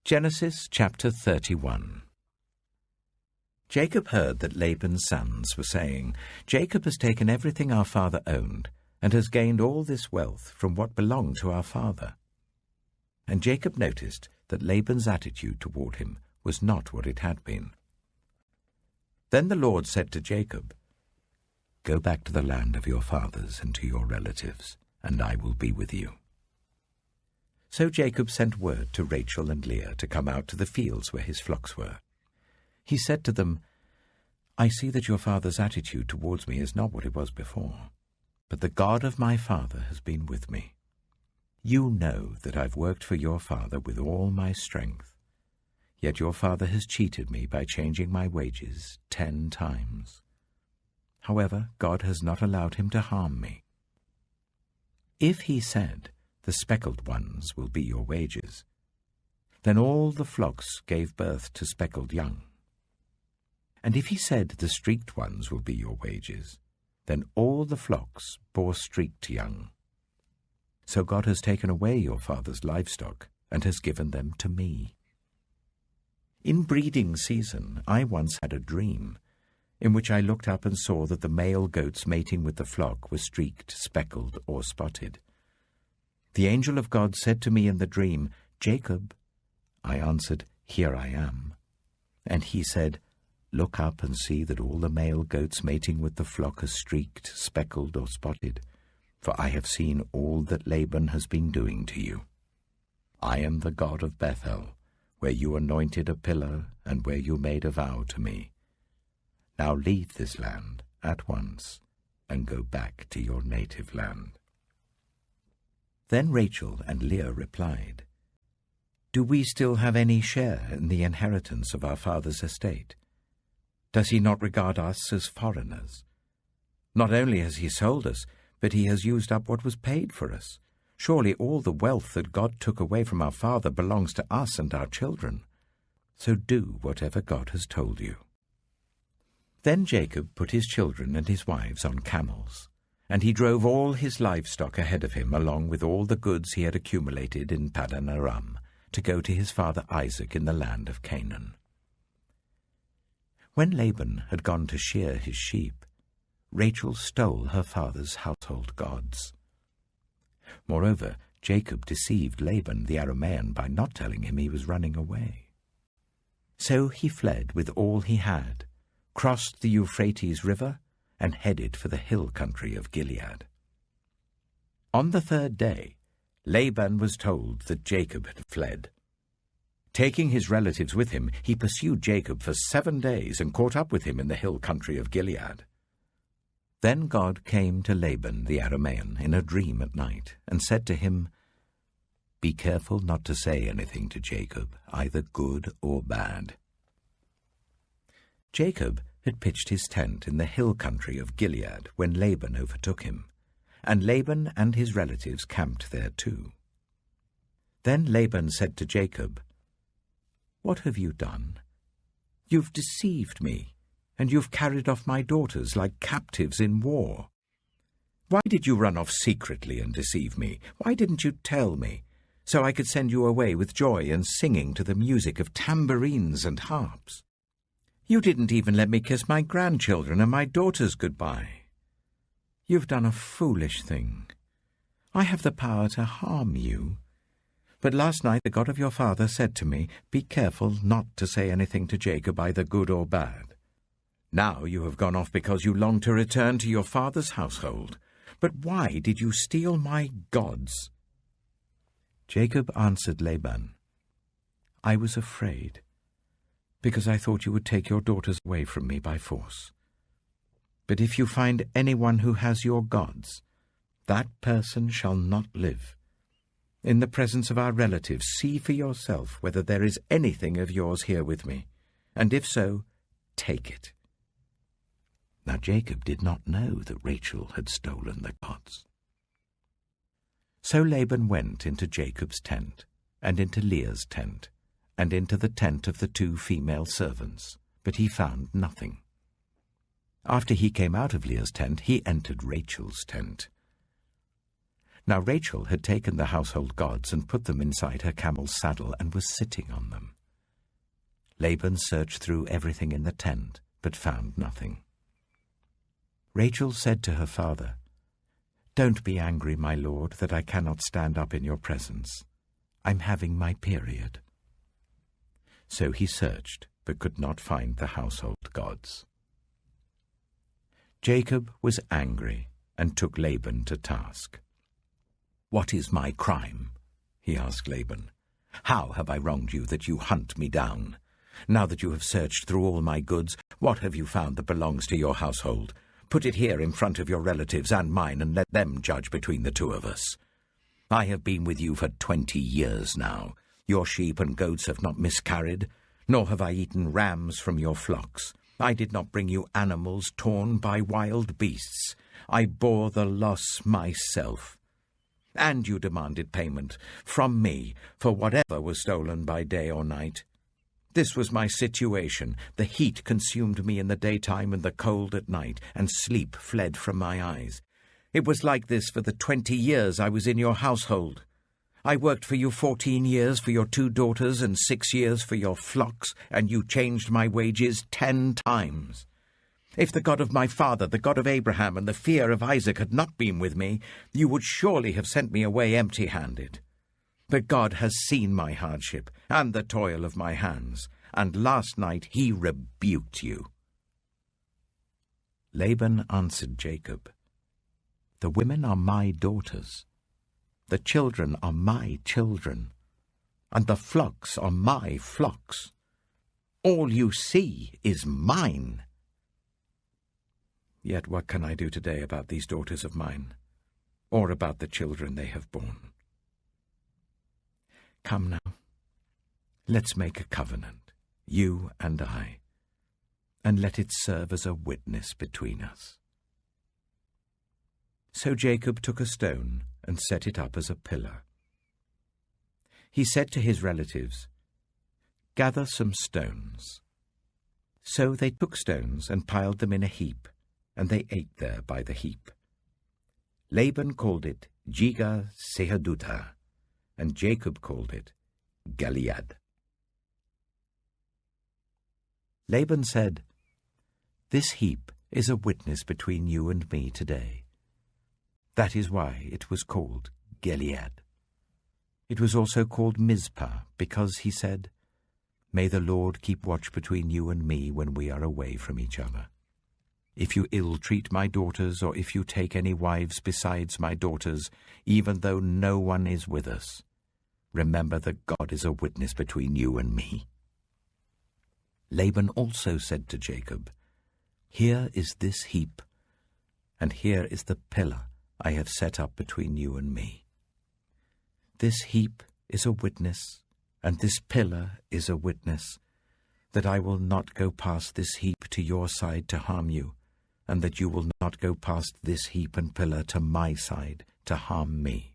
Genesis chapter 31. Jacob heard that Laban's sons were saying, "Jacob has taken everything our father owned, and has gained all this wealth from what belonged to our father." And Jacob noticed that Laban's attitude toward him was not what it had been. Then the Lord said to Jacob, "Go back to the land of your fathers and to your relatives, and I will be with you." So Jacob sent word to Rachel and Leah to come out to the fields where his flocks were. He said to them, "I see that your father's attitude towards me is not what it was before, but the God of my father has been with me. You know that I've worked for your father with all my strength, yet your father has cheated me by changing my wages 10 times. However, God has not allowed him to harm me. If he said, 'The speckled ones will be your wages,' then all the flocks gave birth to speckled young. And if he said, 'The streaked ones will be your wages,' then all the flocks bore streaked young. So God has taken away your father's livestock and has given them to me. In breeding season, I once had a dream, in which I looked up and saw that the male goats mating with the flock were streaked, speckled, or spotted. The angel of God said to me in the dream, 'Jacob.' I answered, 'Here I am.' And he said, 'Look up and see that all the male goats mating with the flock are streaked, speckled, or spotted, for I have seen all that Laban has been doing to you. I am the God of Bethel, where you anointed a pillar and where you made a vow to me. Now leave this land at once and go back to your native land.' Then Rachel and Leah replied, 'Do we still have any share in the inheritance of our father's estate? Does he not regard us as foreigners? Not only has he sold us, but he has used up what was paid for us. Surely all the wealth that God took away from our father belongs to us and our children. So do whatever God has told you.' Then Jacob put his children and his wives on camels, and he drove all his livestock ahead of him along with all the goods he had accumulated in Paddan Aram to go to his father Isaac in the land of Canaan. When Laban had gone to shear his sheep, Rachel stole her father's household gods. Moreover, Jacob deceived Laban the Aramean by not telling him he was running away. So he fled with all he had, crossed the Euphrates River, and headed for the hill country of Gilead. On the 3rd day, Laban was told that Jacob had fled. Taking his relatives with him, he pursued Jacob for 7 days and caught up with him in the hill country of Gilead. Then God came to Laban the Aramean in a dream at night and said to him, 'Be careful not to say anything to Jacob, either good or bad.' Jacob had pitched his tent in the hill country of Gilead when Laban overtook him, and Laban and his relatives camped there too. Then Laban said to Jacob, 'What have you done? You've deceived me, and you've carried off my daughters like captives in war. Why did you run off secretly and deceive me? Why didn't you tell me, so I could send you away with joy and singing to the music of tambourines and harps? You didn't even let me kiss my grandchildren and my daughters goodbye. You've done a foolish thing. I have the power to harm you. But last night the God of your father said to me, 'Be careful not to say anything to Jacob, either good or bad.' Now you have gone off because you long to return to your father's household. But why did you steal my gods?" Jacob answered Laban, "I was afraid, because I thought you would take your daughters away from me by force. But if you find anyone who has your gods, that person shall not live. In the presence of our relatives, see for yourself whether there is anything of yours here with me, and if so, take it." Now Jacob did not know that Rachel had stolen the gods. So Laban went into Jacob's tent, and into Leah's tent, and into the tent of the 2 female servants, but he found nothing. After he came out of Leah's tent, he entered Rachel's tent. Now Rachel had taken the household gods and put them inside her camel's saddle and was sitting on them. Laban searched through everything in the tent, but found nothing. Rachel said to her father, "Don't be angry, my lord, that I cannot stand up in your presence. I'm having my period." So he searched, but could not find the household gods. Jacob was angry and took Laban to task. "What is my crime?" he asked Laban. "How have I wronged you that you hunt me down? Now that you have searched through all my goods, what have you found that belongs to your household? Put it here in front of your relatives and mine, and let them judge between the two of us. I have been with you for 20 years now. Your sheep and goats have not miscarried, nor have I eaten rams from your flocks. I did not bring you animals torn by wild beasts. I bore the loss myself. And you demanded payment from me for whatever was stolen by day or night. This was my situation. The heat consumed me in the daytime and the cold at night, and sleep fled from my eyes. It was like this for the 20 years I was in your household. I worked for you 14 years for your 2 daughters and 6 years for your flocks, and you changed my wages 10 times. If the God of my father, the God of Abraham, and the fear of Isaac had not been with me, you would surely have sent me away empty-handed. But God has seen my hardship and the toil of my hands, and last night he rebuked you." Laban answered Jacob, "The women are my daughters, the children are my children, and the flocks are my flocks. All you see is mine. Yet what can I do today about these daughters of mine, or about the children they have borne? Come now, let's make a covenant, you and I, and let it serve as a witness between us." So Jacob took a stone and set it up as a pillar. He said to his relatives, "Gather some stones." So they took stones and piled them in a heap, and they ate there by the heap. Laban called it Jiga Sehadutha, and Jacob called it Gilead. Laban said, "This heap is a witness between you and me today." That is why it was called Gilead. It was also called Mizpah, because he said, "May the Lord keep watch between you and me when we are away from each other. If you ill-treat my daughters, or if you take any wives besides my daughters, even though no one is with us, remember that God is a witness between you and me." Laban also said to Jacob, "Here is this heap, and here is the pillar I have set up between you and me. This heap is a witness, and this pillar is a witness, that I will not go past this heap to your side to harm you, and that you will not go past this heap and pillar to my side to harm me.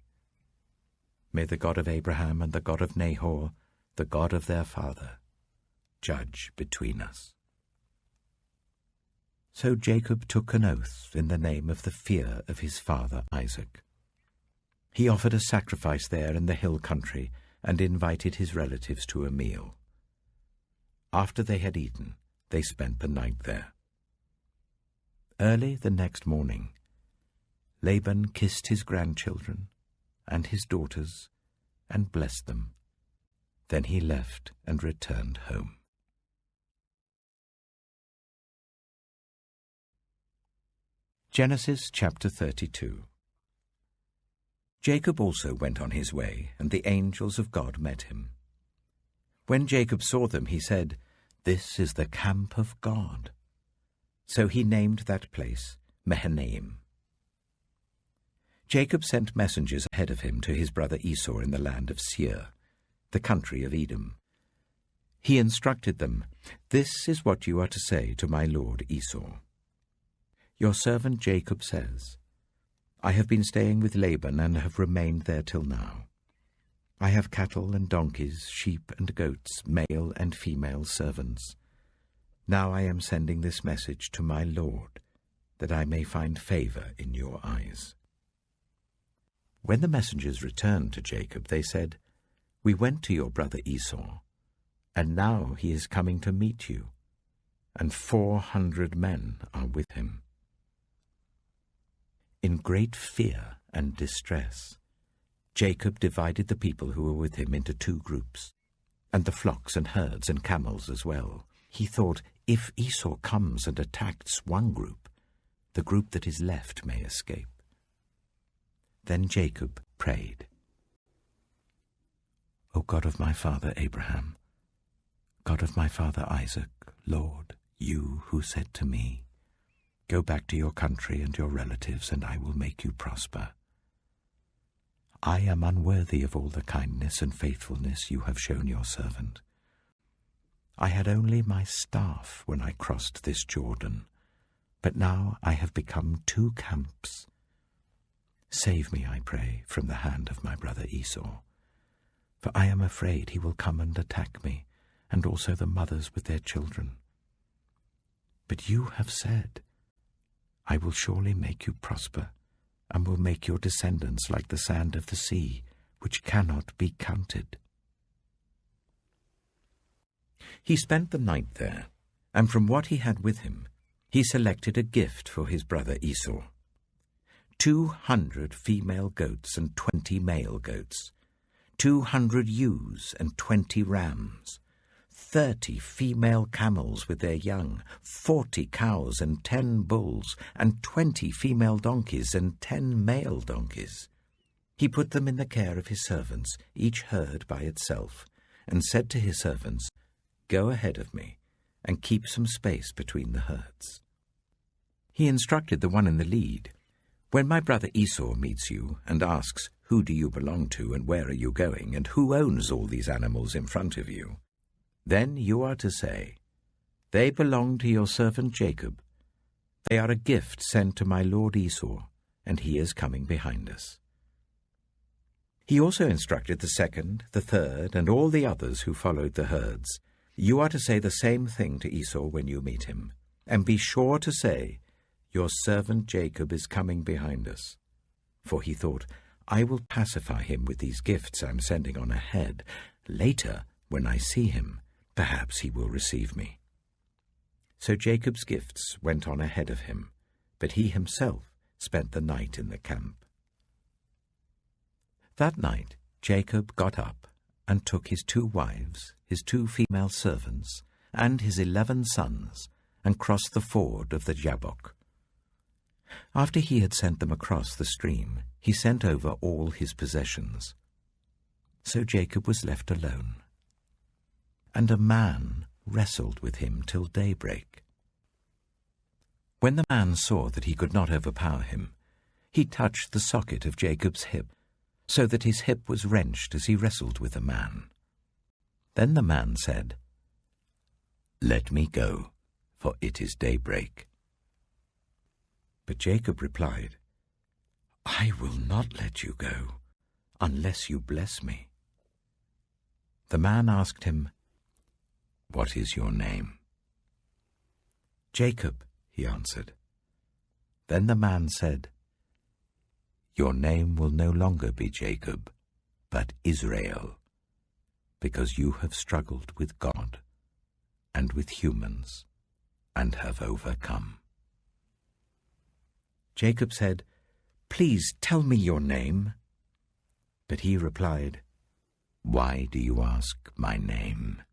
May the God of Abraham and the God of Nahor, the God of their father, judge between us." So Jacob took an oath in the name of the fear of his father Isaac. He offered a sacrifice there in the hill country and invited his relatives to a meal. After they had eaten, they spent the night there. Early the next morning, Laban kissed his grandchildren and his daughters and blessed them. Then he left and returned home. Genesis chapter 32. Jacob also went on his way, and the angels of God met him. When Jacob saw them, he said, "This is the camp of God." So he named that place Mahanaim. Jacob sent messengers ahead of him to his brother Esau in the land of Seir, the country of Edom. He instructed them, "This is what you are to say to my lord Esau. Your servant Jacob says, I have been staying with Laban and have remained there till now. I have cattle and donkeys, sheep and goats, male and female servants. Now I am sending this message to my lord, that I may find favor in your eyes. When the messengers returned to Jacob, they said, "We went to your brother Esau, and now he is coming to meet you, and 400 men are with him." In great fear and distress, Jacob divided the people who were with him into 2 groups, and the flocks and herds and camels as well. He thought, if Esau comes and attacks one group, the group that is left may escape. Then Jacob prayed, "O God of my father Abraham, God of my father Isaac, Lord, you who said to me, 'Go back to your country and your relatives, and I will make you prosper.' I am unworthy of all the kindness and faithfulness you have shown your servant. I had only my staff when I crossed this Jordan, but now I have become 2 camps. Save me, I pray, from the hand of my brother Esau, for I am afraid he will come and attack me, and also the mothers with their children. But you have said, 'I will surely make you prosper, and will make your descendants like the sand of the sea, which cannot be counted.'" He spent the night there, and from what he had with him, he selected a gift for his brother Esau: 200 female goats and 20 male goats, 200 ewes and 20 rams, 30 female camels with their young, 40 cows and 10 bulls, and 20 female donkeys and 10 male donkeys. He put them in the care of his servants, each herd by itself, and said to his servants, "Go ahead of me, and keep some space between the herds." He instructed the one in the lead, "When my brother Esau meets you and asks, 'Who do you belong to, and where are you going, and who owns all these animals in front of you?' then you are to say, 'They belong to your servant Jacob. They are a gift sent to my lord Esau, and he is coming behind us.'" He also instructed the second, the third, and all the others who followed the herds, "You are to say the same thing to Esau when you meet him, and be sure to say, 'Your servant Jacob is coming behind us.' For he thought, 'I will pacify him with these gifts I'm sending on ahead. Later, when I see him, perhaps he will receive me.' So Jacob's gifts went on ahead of him, but he himself spent the night in the camp. That night Jacob got up and took his 2 wives, his 2 female servants, and his 11 sons, and crossed the ford of the Jabbok. After he had sent them across the stream, he sent over all his possessions. So Jacob was left alone, and a man wrestled with him till daybreak. When the man saw that he could not overpower him, he touched the socket of Jacob's hip, so that his hip was wrenched as he wrestled with the man. Then the man said, "Let me go, for it is daybreak." But Jacob replied, "I will not let you go, unless you bless me." The man asked him, "What is your name?" "Jacob," he answered. Then the man said, "Your name will no longer be Jacob, but Israel, because you have struggled with God and with humans and have overcome." Jacob said, "Please tell me your name." But he replied, "Why do you ask my name?"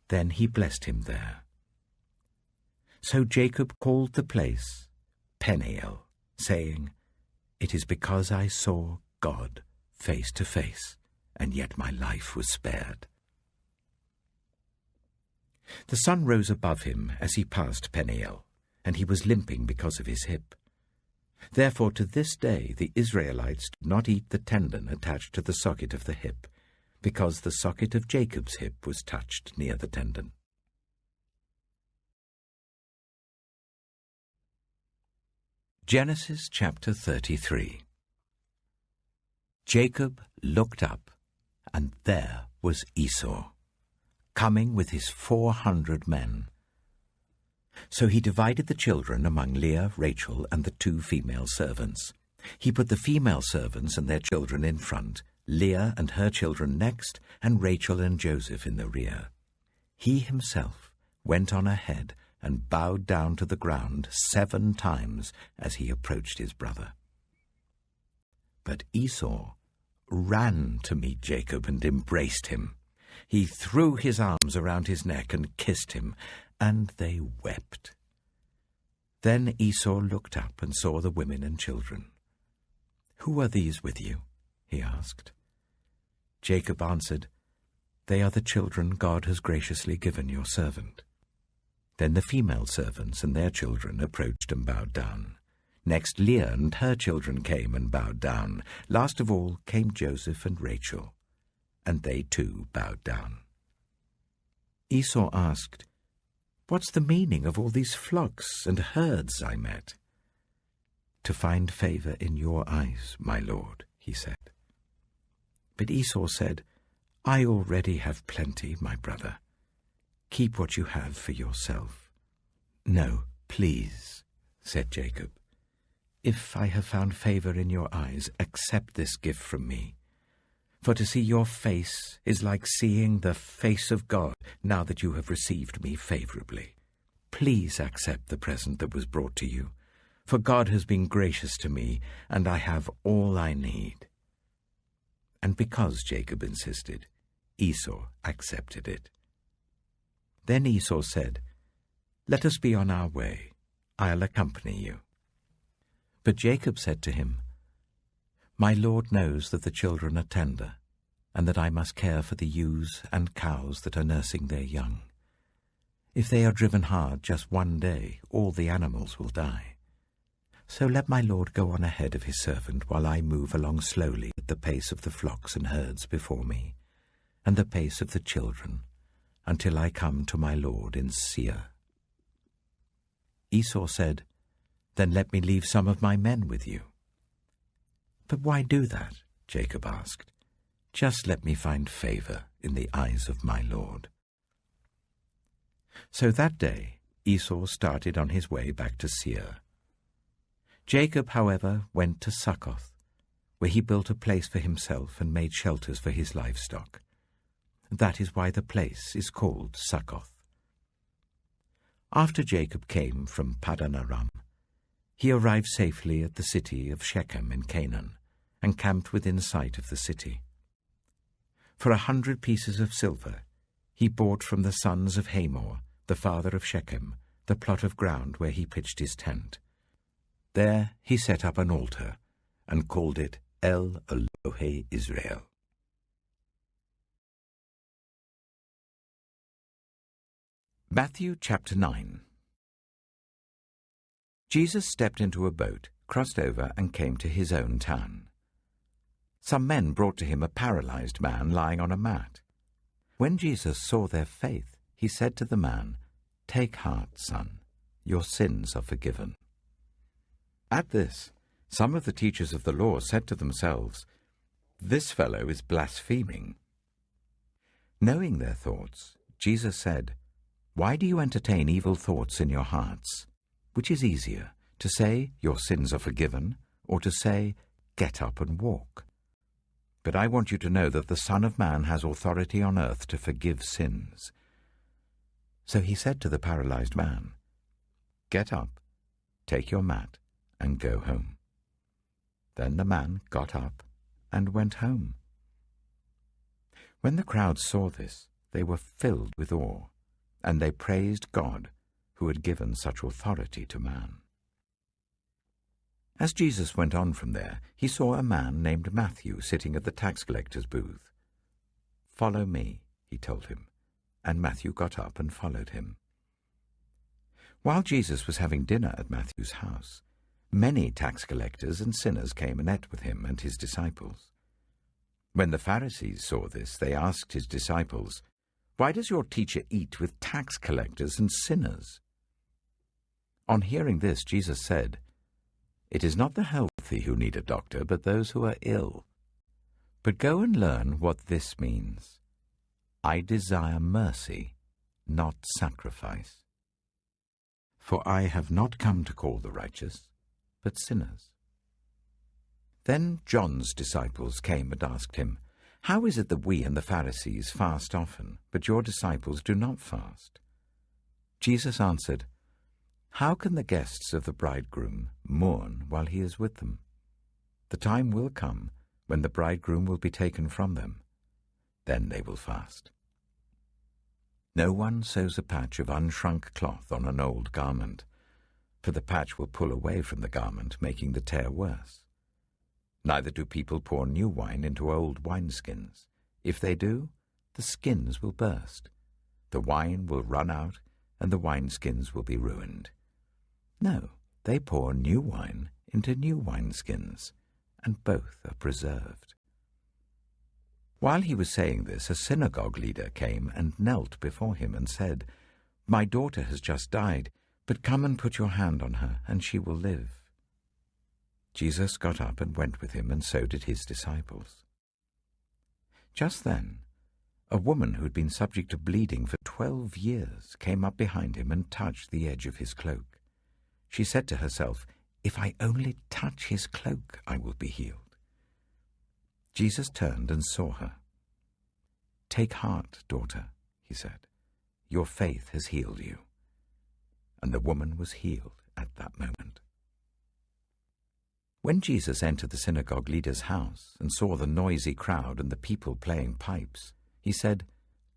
Then he blessed him there. So Jacob called the place Peniel, saying, "It is because I saw God face to face, and yet my life was spared." The sun rose above him as he passed Peniel, and he was limping because of his hip. Therefore to this day the Israelites do not eat the tendon attached to the socket of the hip, because the socket of Jacob's hip was touched near the tendon. Genesis chapter 33. Jacob looked up, and there was Esau, coming with his 400 men. So he divided the children among Leah, Rachel, and the 2 female servants. He put the female servants and their children in front, Leah and her children next, and Rachel and Joseph in the rear. He himself went on ahead and bowed down to the ground 7 times as he approached his brother. But Esau ran to meet Jacob and embraced him. He threw his arms around his neck and kissed him, and they wept. Then Esau looked up and saw the women and children. "Who are these with you?" he asked. Jacob answered, "They are the children God has graciously given your servant." Then the female servants and their children approached and bowed down. Next Leah and her children came and bowed down. Last of all came Joseph and Rachel, and they too bowed down. Esau asked, "What's the meaning of all these flocks and herds I met?" "To find favor in your eyes, my lord," he said. But Esau said, "I already have plenty, my brother. Keep what you have for yourself." "No, please," said Jacob. "If I have found favor in your eyes, accept this gift from me. For to see your face is like seeing the face of God now that you have received me favorably. Please accept the present that was brought to you, for God has been gracious to me, and I have all I need." And because Jacob insisted, Esau accepted it. Then Esau said, "Let us be on our way. I'll accompany you." But Jacob said to him, "My Lord knows that the children are tender, and that I must care for the ewes and cows that are nursing their young. If they are driven hard just one day, all the animals will die. So let my Lord go on ahead of his servant while I move along slowly at the pace of the flocks and herds before me, and the pace of the children, until I come to my Lord in Seir." Esau said, "Then let me leave some of my men with you." "But why do that?" Jacob asked. "Just let me find favor in the eyes of my Lord." So that day Esau started on his way back to Seir. Jacob, however, went to Succoth, where he built a place for himself and made shelters for his livestock. That is why the place is called Succoth. After Jacob came from Paddan Aram, he arrived safely at the city of Shechem in Canaan, and camped within sight of the city. For 100 pieces of silver he bought from the sons of Hamor, the father of Shechem, the plot of ground where he pitched his tent. There he set up an altar and called it El Elohe Israel. Matthew chapter 9. Jesus stepped into a boat, crossed over, and came to his own town. Some men brought to him a paralyzed man lying on a mat. When Jesus saw their faith, he said to the man, "Take heart, son, your sins are forgiven." At this, some of the teachers of the law said to themselves, "This fellow is blaspheming." Knowing their thoughts, Jesus said, "Why do you entertain evil thoughts in your hearts? Which is easier, to say, 'Your sins are forgiven,' or to say, 'Get up and walk'? But I want you to know that the Son of Man has authority on earth to forgive sins." So he said to the paralyzed man, "Get up, take your mat, and go home." Then the man got up and went home. When the crowd saw this, they were filled with awe, and they praised God, who had given such authority to man. As Jesus went on from there, he saw a man named Matthew sitting at the tax collector's booth. "Follow me," he told him, and Matthew got up and followed him. While Jesus was having dinner at Matthew's house, many tax collectors and sinners came and ate with him and his disciples. When the Pharisees saw this, they asked his disciples, "Why does your teacher eat with tax collectors and sinners?" On hearing this, Jesus said, "It is not the healthy who need a doctor, but those who are ill. But go and learn what this means. I desire mercy, not sacrifice. For I have not come to call the righteous, but sinners." Then John's disciples came and asked him, "How is it that we and the Pharisees fast often, but your disciples do not fast?" Jesus answered, "How can the guests of the bridegroom mourn while he is with them? The time will come when the bridegroom will be taken from them. Then they will fast. No one sews a patch of unshrunk cloth on an old garment, for the patch will pull away from the garment, making the tear worse. Neither do people pour new wine into old wineskins. If they do, the skins will burst. The wine will run out, and the wineskins will be ruined. No, they pour new wine into new wineskins, and both are preserved." While he was saying this, a synagogue leader came and knelt before him and said, "My daughter has just died, but come and put your hand on her, and she will live." Jesus got up and went with him, and so did his disciples. Just then, a woman who had been subject to bleeding for 12 years came up behind him and touched the edge of his cloak. She said to herself, "If I only touch his cloak, I will be healed." Jesus turned and saw her. "Take heart, daughter," he said. "Your faith has healed you." And the woman was healed at that moment. When Jesus entered the synagogue leader's house and saw the noisy crowd and the people playing pipes, he said,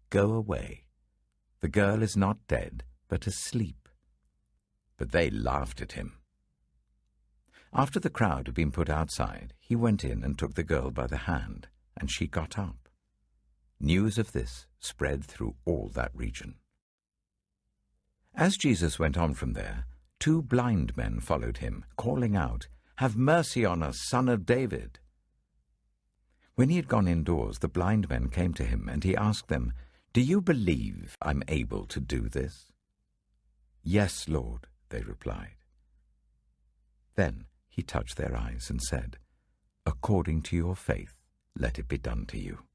"Go away. The girl is not dead, but asleep." But they laughed at him. After the crowd had been put outside, he went in and took the girl by the hand, and she got up. News of this spread through all that region. As Jesus went on from there, 2 blind men followed him, calling out, "Have mercy on us, Son of David." When he had gone indoors, the blind men came to him, and he asked them, "Do you believe I'm able to do this?" "Yes, Lord," they replied. Then he touched their eyes and said, "According to your faith, let it be done to you."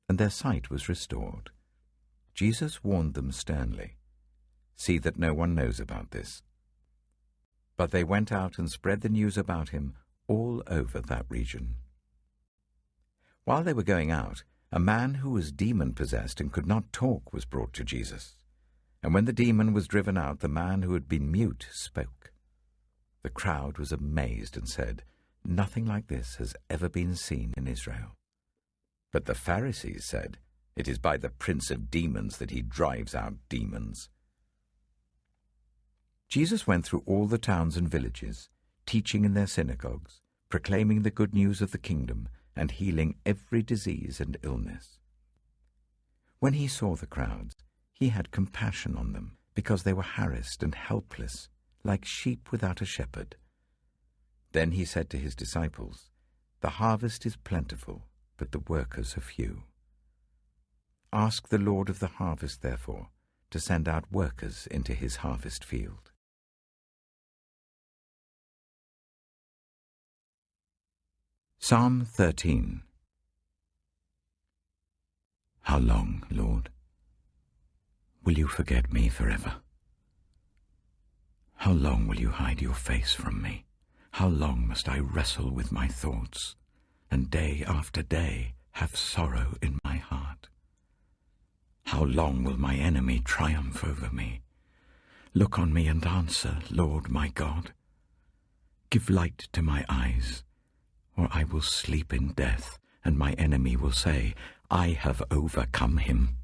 And their sight was restored. Jesus warned them sternly, "See that no one knows about this." But they went out and spread the news about him all over that region. While they were going out, a man who was demon-possessed and could not talk was brought to Jesus. And when the demon was driven out, the man who had been mute spoke. The crowd was amazed and said, "Nothing like this has ever been seen in Israel." But the Pharisees said, "It is by the prince of demons that he drives out demons." Jesus went through all the towns and villages, teaching in their synagogues, proclaiming the good news of the kingdom, and healing every disease and illness. When he saw the crowds, he had compassion on them, because they were harassed and helpless, like sheep without a shepherd. Then he said to his disciples, "The harvest is plentiful, but the workers are few. Ask the Lord of the harvest, therefore, to send out workers into his harvest field." Psalm 13. How long, Lord, will you forget me forever? How long will you hide your face from me? How long must I wrestle with my thoughts, and day after day have sorrow in my heart? How long will my enemy triumph over me? Look on me and answer, Lord my God. Give light to my eyes, or I will sleep in death, and my enemy will say, I have overcome him,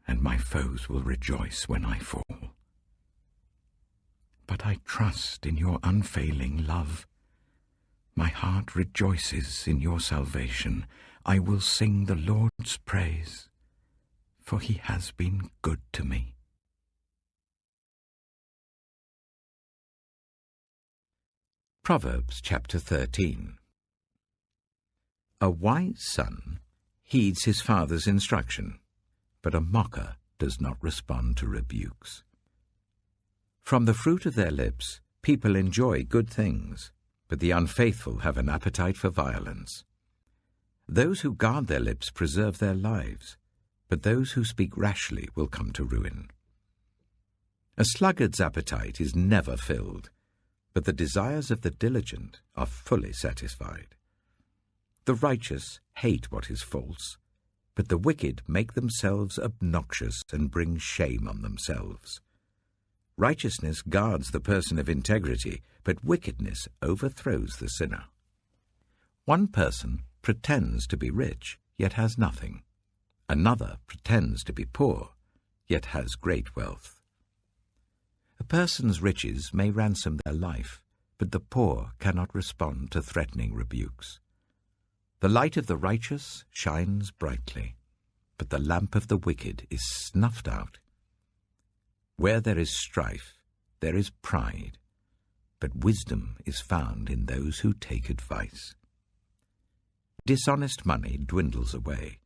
and my foes will rejoice when I fall. But I trust in your unfailing love. My heart rejoices in your salvation. I will sing the Lord's praise, for he has been good to me. Proverbs chapter 13. A wise son heeds his father's instruction, but a mocker does not respond to rebukes. From the fruit of their lips people enjoy good things, but the unfaithful have an appetite for violence. Those who guard their lips preserve their lives, but those who speak rashly will come to ruin. A sluggard's appetite is never filled, but the desires of the diligent are fully satisfied. The righteous hate what is false, but the wicked make themselves obnoxious and bring shame on themselves. Righteousness guards the person of integrity, but wickedness overthrows the sinner. One person pretends to be rich, yet has nothing. Another pretends to be poor, yet has great wealth. A person's riches may ransom their life, but the poor cannot respond to threatening rebukes. The light of the righteous shines brightly, but the lamp of the wicked is snuffed out. Where there is strife, there is pride, but wisdom is found in those who take advice. Dishonest money dwindles away,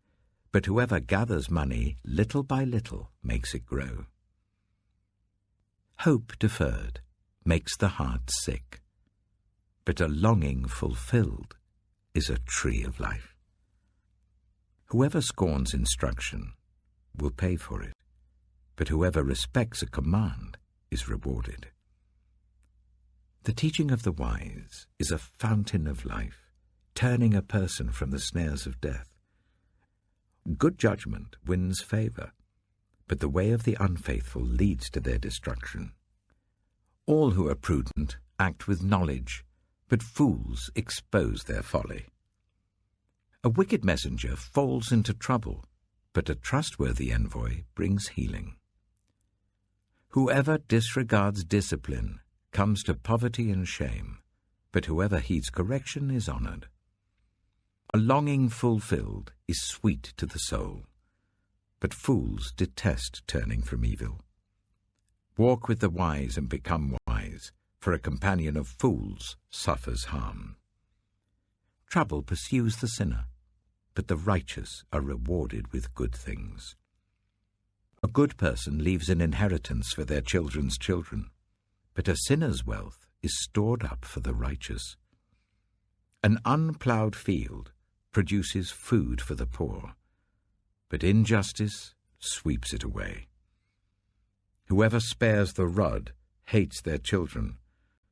but whoever gathers money little by little makes it grow. Hope deferred makes the heart sick, but a longing fulfilled is a tree of life. Whoever scorns instruction will pay for it, but whoever respects a command is rewarded. The teaching of the wise is a fountain of life, turning a person from the snares of death. Good judgment wins favor, but the way of the unfaithful leads to their destruction. All who are prudent act with knowledge, but fools expose their folly. A wicked messenger falls into trouble, but a trustworthy envoy brings healing. Whoever disregards discipline comes to poverty and shame, but whoever heeds correction is honored. A longing fulfilled is sweet to the soul, but fools detest turning from evil. Walk with the wise and become wise, for a companion of fools suffers harm. Trouble pursues the sinner, but the righteous are rewarded with good things. A good person leaves an inheritance for their children's children, but a sinner's wealth is stored up for the righteous. An unploughed field produces food for the poor, but injustice sweeps it away. Whoever spares the rod hates their children,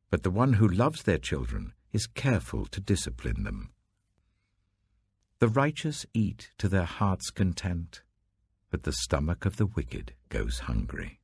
but the one who loves their children is careful to discipline them. The righteous eat to their heart's content, but the stomach of the wicked goes hungry.